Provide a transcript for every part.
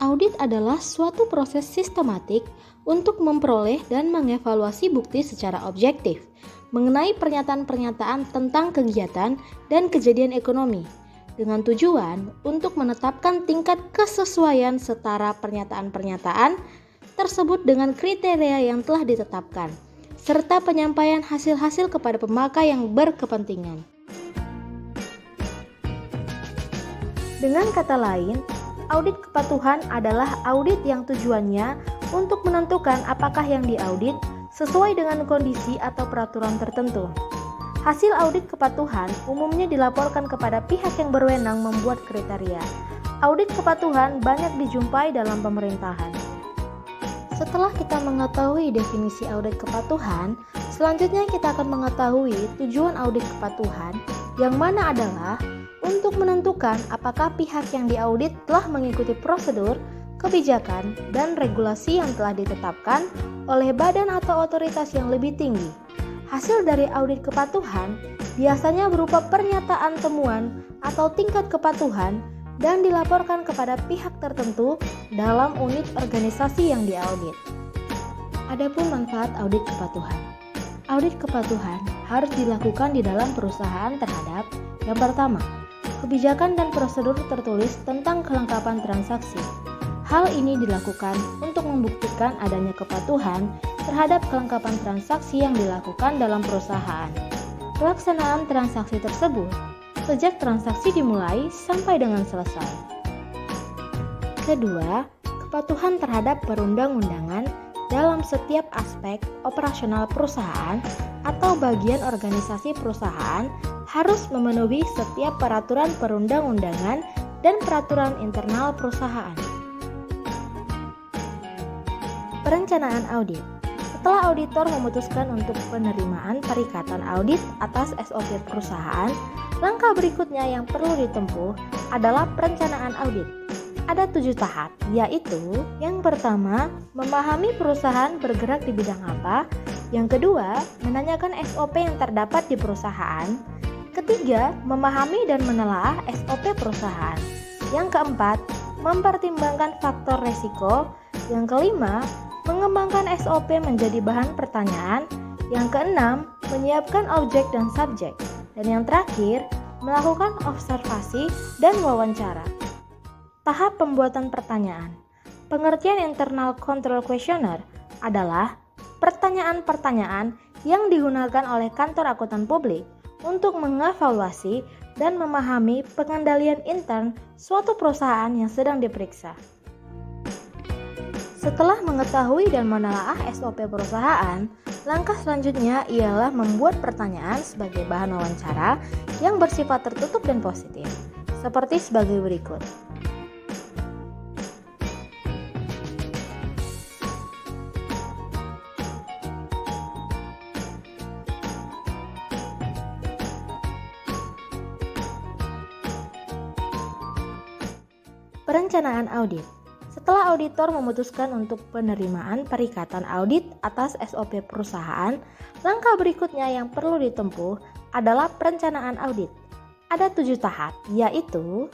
Audit adalah suatu proses sistematik untuk memperoleh dan mengevaluasi bukti secara objektif mengenai pernyataan-pernyataan tentang kegiatan dan kejadian ekonomi, dengan tujuan untuk menetapkan tingkat kesesuaian setara pernyataan-pernyataan tersebut dengan kriteria yang telah ditetapkan, serta penyampaian hasil-hasil kepada pemakai yang berkepentingan. Dengan kata lain, audit kepatuhan adalah audit yang tujuannya untuk menentukan apakah yang diaudit sesuai dengan kondisi atau peraturan tertentu. Hasil audit kepatuhan umumnya dilaporkan kepada pihak yang berwenang membuat kriteria. Audit kepatuhan banyak dijumpai dalam pemerintahan. Setelah kita mengetahui definisi audit kepatuhan, selanjutnya kita akan mengetahui tujuan audit kepatuhan, yang mana adalah untuk menentukan apakah pihak yang diaudit telah mengikuti prosedur, kebijakan, dan regulasi yang telah ditetapkan oleh badan atau otoritas yang lebih tinggi. Hasil dari audit kepatuhan biasanya berupa pernyataan temuan atau tingkat kepatuhan dan dilaporkan kepada pihak tertentu dalam unit organisasi yang diaudit. Adapun manfaat audit kepatuhan. Audit kepatuhan harus dilakukan di dalam perusahaan terhadap yang pertama, kebijakan dan prosedur tertulis tentang kelengkapan transaksi. Hal ini dilakukan untuk membuktikan adanya kepatuhan terhadap kelengkapan transaksi yang dilakukan dalam perusahaan. Pelaksanaan transaksi tersebut sejak transaksi dimulai sampai dengan selesai. Kedua, kepatuhan terhadap perundang-undangan dalam setiap aspek operasional perusahaan atau bagian organisasi perusahaan harus memenuhi setiap peraturan perundang-undangan dan peraturan internal perusahaan. Perencanaan audit. Setelah auditor memutuskan untuk penerimaan perikatan audit atas SOP perusahaan, langkah berikutnya yang perlu ditempuh adalah perencanaan audit. Ada 7 tahap, yaitu yang pertama, memahami perusahaan bergerak di bidang apa. Yang kedua, menanyakan SOP yang terdapat di perusahaan. Ketiga, memahami dan menelaah SOP perusahaan. Yang keempat, mempertimbangkan faktor resiko. Yang kelima, mengembangkan SOP menjadi bahan pertanyaan. Yang keenam, menyiapkan objek dan subjek. Dan yang terakhir, melakukan observasi dan wawancara. Tahap pembuatan pertanyaan. Pengertian internal control questionnaire adalah pertanyaan-pertanyaan yang digunakan oleh kantor akuntan publik untuk mengevaluasi dan memahami pengendalian intern suatu perusahaan yang sedang diperiksa. Setelah mengetahui dan menelaah SOP perusahaan, langkah selanjutnya ialah membuat pertanyaan sebagai bahan wawancara yang bersifat tertutup dan positif, seperti sebagai berikut. Perencanaan audit. Setelah auditor memutuskan untuk penerimaan perikatan audit atas SOP perusahaan, langkah berikutnya yang perlu ditempuh adalah perencanaan audit. Ada 7 tahap, yaitu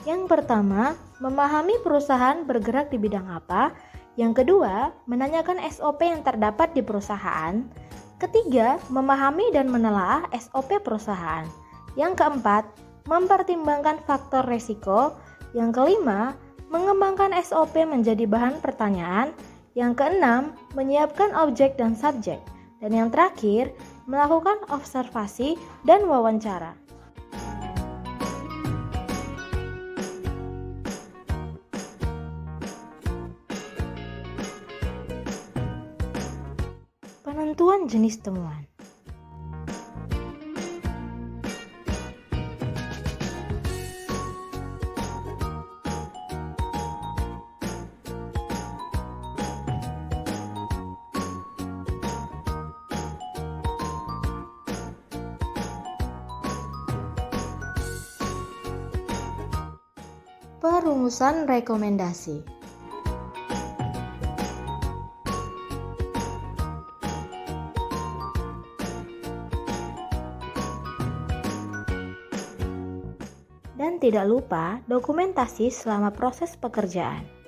yang pertama, memahami perusahaan bergerak di bidang apa. Yang kedua, menanyakan SOP yang terdapat di perusahaan. Ketiga, memahami dan menelaah SOP perusahaan. Yang keempat, mempertimbangkan faktor resiko. Yang kelima, mengembangkan SOP menjadi bahan pertanyaan. Yang keenam, menyiapkan objek dan subjek. Dan yang terakhir, melakukan observasi dan wawancara. Penentuan jenis temuan. Perumusan rekomendasi. Dan tidak lupa dokumentasi selama proses pekerjaan.